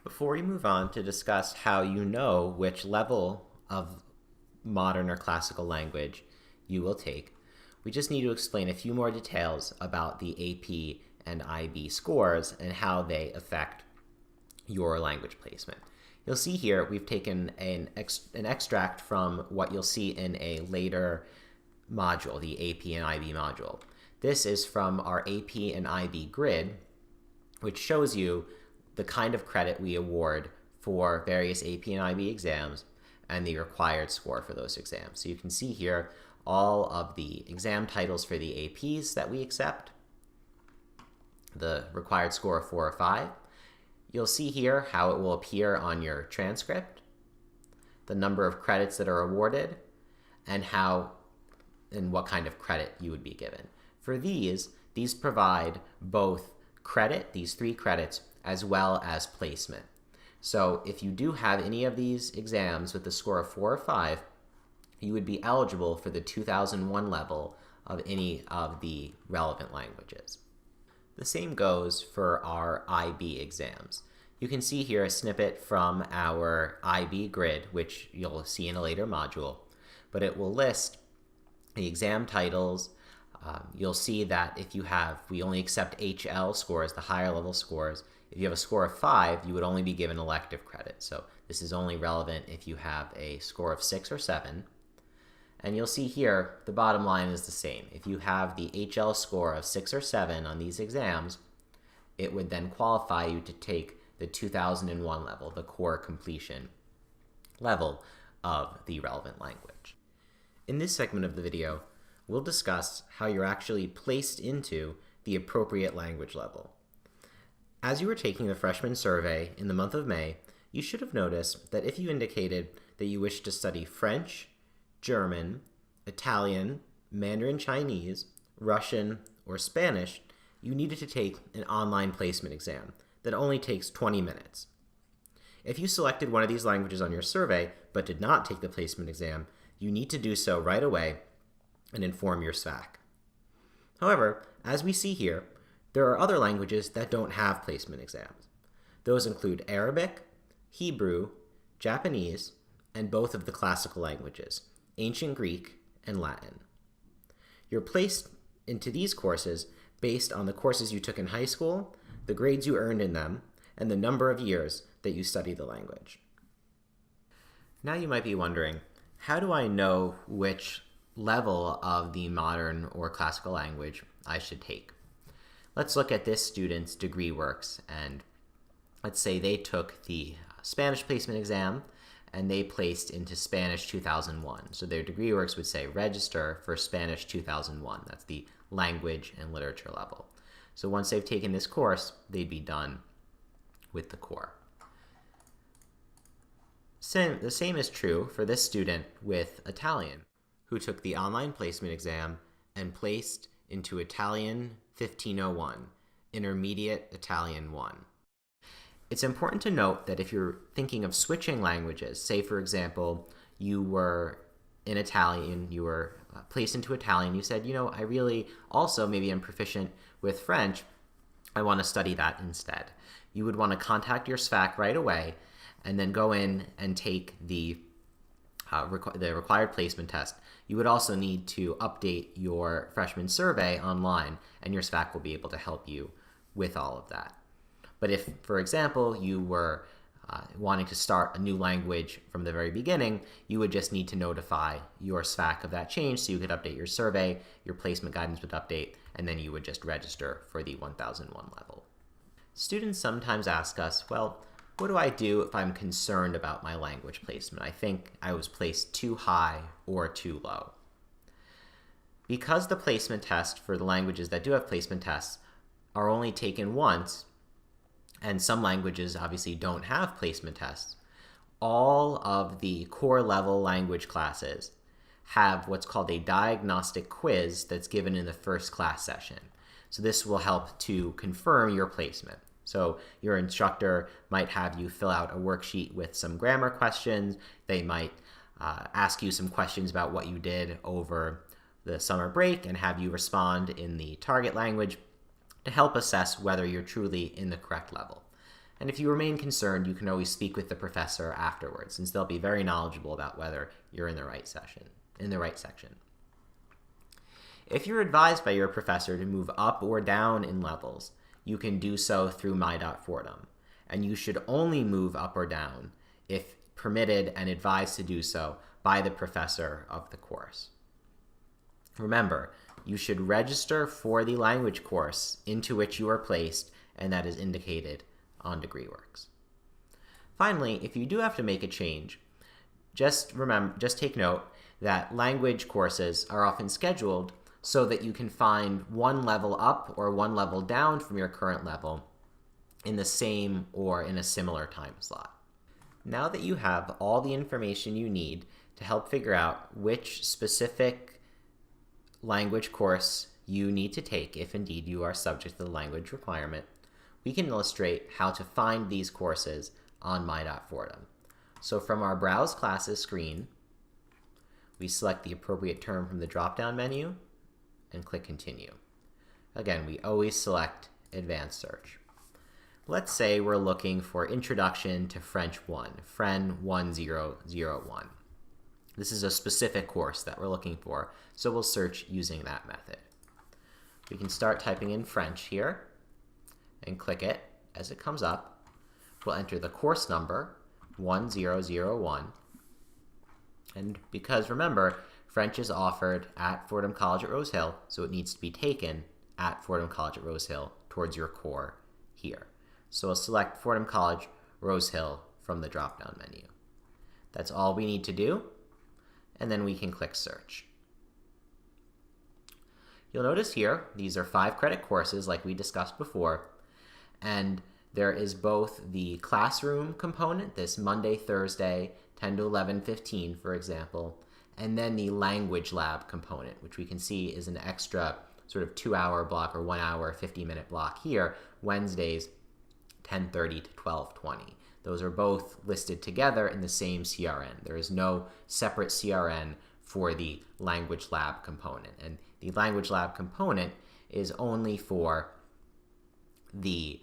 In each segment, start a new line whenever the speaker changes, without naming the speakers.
Before we move on to discuss how you know which level of modern or classical language you will take, we just need to explain a few more details about the AP and IB scores and how they affect your language placement. You'll see here we've taken an extract from what you'll see in a later module, the AP and IB module. This is from our AP and IB grid, which shows you the kind of credit we award for various AP and IB exams and the required score for those exams. So you can see here all of the exam titles for the APs that we accept, the required score of 4 or 5. You'll see here how it will appear on your transcript, the number of credits that are awarded, and what kind of credit you would be given. For these provide both credit, these 3 credits, as well as placement. So if you do have any of these exams with a score of 4 or 5, you would be eligible for the 2001 level of any of the relevant languages. The same goes for our IB exams. You can see here a snippet from our IB grid, which you'll see in a later module, but it will list the exam titles. You'll see that we only accept HL scores, the higher level scores. If you have a score of 5, you would only be given elective credit. So this is only relevant if you have a score of 6 or 7. And you'll see here, the bottom line is the same. If you have the HL score of 6 or 7 on these exams, it would then qualify you to take the 2001 level, the core completion level of the relevant language. In this segment of the video, we'll discuss how you're actually placed into the appropriate language level. As you were taking the freshman survey in the month of May, you should have noticed that if you indicated that you wish to study French, German, Italian, Mandarin Chinese, Russian, or Spanish, you needed to take an online placement exam that only takes 20 minutes. If you selected one of these languages on your survey but did not take the placement exam, you need to do so right away and inform your SVAC. However, as we see here, there are other languages that don't have placement exams. Those include Arabic, Hebrew, Japanese, and both of the classical languages, Ancient Greek and Latin. You're placed into these courses based on the courses you took in high school, the grades you earned in them, and the number of years that you studied the language. Now you might be wondering, how do I know which level of the modern or classical language I should take? Let's look at this student's degree works, and let's say they took the Spanish placement exam and they placed into Spanish 2001. So their degree works would say register for Spanish 2001. That's the language and literature level. So once they've taken this course, they'd be done with the core. The same is true for this student with Italian, who took the online placement exam and placed into Italian 1501, Intermediate Italian 1. It's important to note that if you're thinking of switching languages, say for example, you were in Italian, you were placed into Italian, you said, I really also, maybe I'm proficient with French, I want to study that instead. You would want to contact your SVAC right away and then go in and take the required placement test. You would also need to update your freshman survey online, and your SVAC will be able to help you with all of that. But if, for example, you were wanting to start a new language from the very beginning, you would just need to notify your SVAC of that change so you could update your survey, your placement guidance would update, and then you would just register for the 1001 level. Students sometimes ask us, well, what do I do if I'm concerned about my language placement? I think I was placed too high or too low. Because the placement test for the languages that do have placement tests are only taken once, and some languages obviously don't have placement tests, all of the core level language classes have what's called a diagnostic quiz that's given in the first class session. So this will help to confirm your placement. So your instructor might have you fill out a worksheet with some grammar questions. They might ask you some questions about what you did over the summer break and have you respond in the target language to help assess whether you're truly in the correct level. And if you remain concerned, you can always speak with the professor afterwards, since they'll be very knowledgeable about whether you're in the right section. If you're advised by your professor to move up or down in levels, you can do so through my.fordham, and you should only move up or down if permitted and advised to do so by the professor of the course. Remember, you should register for the language course into which you are placed, and that is indicated on DegreeWorks. Finally, if you do have to make a change, just take note that language courses are often scheduled so that you can find one level up or one level down from your current level in the same or in a similar time slot. Now that you have all the information you need to help figure out which specific language course you need to take, if indeed you are subject to the language requirement, we can illustrate how to find these courses on my.fordham. So from our Browse Classes screen, we select the appropriate term from the drop-down menu and click Continue. Again, we always select Advanced Search. Let's say we're looking for Introduction to French 1, FREN 1001. This is a specific course that we're looking for, so we'll search using that method. We can start typing in French here and click it. As it comes up, we'll enter the course number, 1001. And because, remember, French is offered at Fordham College at Rose Hill, so it needs to be taken at Fordham College at Rose Hill towards your core here. So we'll select Fordham College, Rose Hill from the drop-down menu. That's all we need to do, and then we can click Search. You'll notice here, these are 5-credit courses like we discussed before, and there is both the classroom component, this Monday, Thursday, 10 to 11:15, for example, and then the language lab component, which we can see is an extra sort of 2-hour block or 1 hour, 50-minute block here, Wednesdays, 10:30 to 12:20. Those are both listed together in the same CRN. There is no separate CRN for the language lab component. And the language lab component is only for the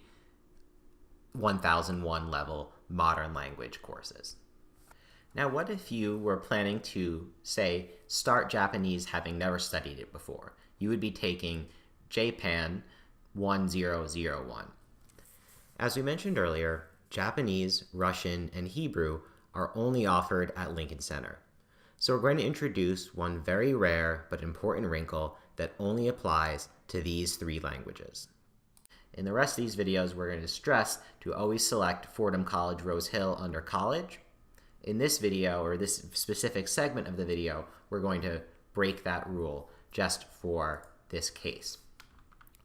1001 level modern language courses. Now, what if you were planning to, say, start Japanese having never studied it before? You would be taking JPAN 1001. As we mentioned earlier, Japanese, Russian, and Hebrew are only offered at Lincoln Center. So we're going to introduce one very rare but important wrinkle that only applies to these 3 languages. In the rest of these videos, we're going to stress to always select Fordham College Rose Hill under College. In this video, or this specific segment of the video, we're going to break that rule just for this case.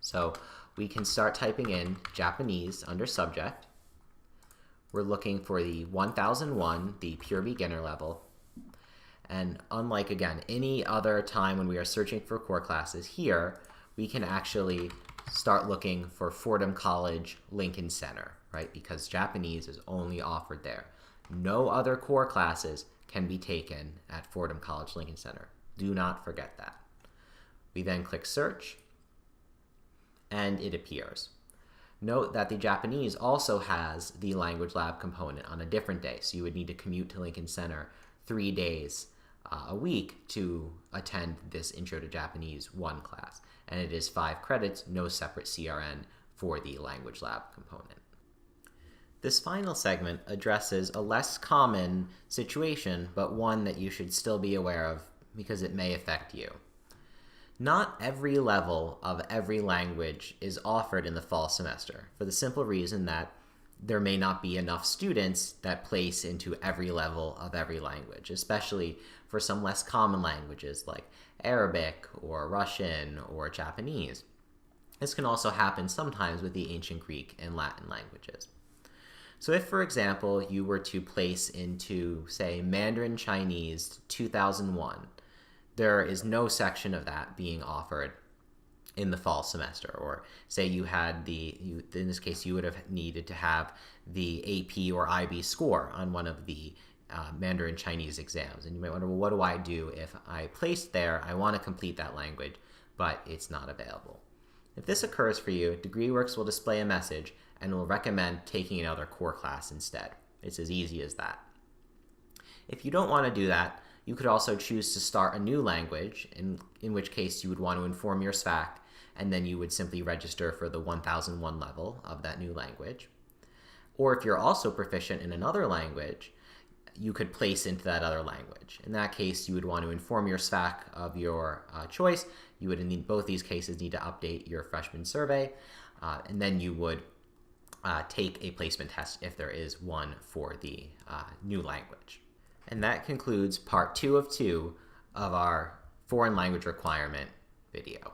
So we can start typing in Japanese under Subject. We're looking for the 1001, the pure beginner level. And unlike, again, any other time when we are searching for core classes here, we can actually start looking for Fordham College Lincoln Center, right? Because Japanese is only offered there. No other core classes can be taken at Fordham College Lincoln Center. Do not forget that. We then click Search, and it appears. Note that the Japanese also has the language lab component on a different day, so you would need to commute to Lincoln Center 3 days a week to attend this Intro to Japanese 1 class. And it is 5 credits, no separate CRN for the language lab component. This final segment addresses a less common situation, but one that you should still be aware of because it may affect you. Not every level of every language is offered in the fall semester, for the simple reason that there may not be enough students that place into every level of every language, especially for some less common languages like Arabic or Russian or Japanese. This can also happen sometimes with the ancient Greek and Latin languages. So if, for example, you were to place into, say, Mandarin Chinese 2001, there is no section of that being offered in the fall semester. Or say you had in this case, you would have needed to have the AP or IB score on one of the Mandarin Chinese exams. And you might wonder, well, what do I do if I placed there, I want to complete that language, but it's not available? If this occurs for you, DegreeWorks will display a message and will recommend taking another core class instead. It's as easy as that. If you don't want to do that, you could also choose to start a new language, in which case you would want to inform your SVAC, and then you would simply register for the 1001 level of that new language. Or if you're also proficient in another language, you could place into that other language. In that case, you would want to inform your SVAC of your choice. You would, in both these cases, need to update your freshman survey, and then you would take a placement test if there is one for the new language. And that concludes part 2 of 2 of our foreign language requirement video.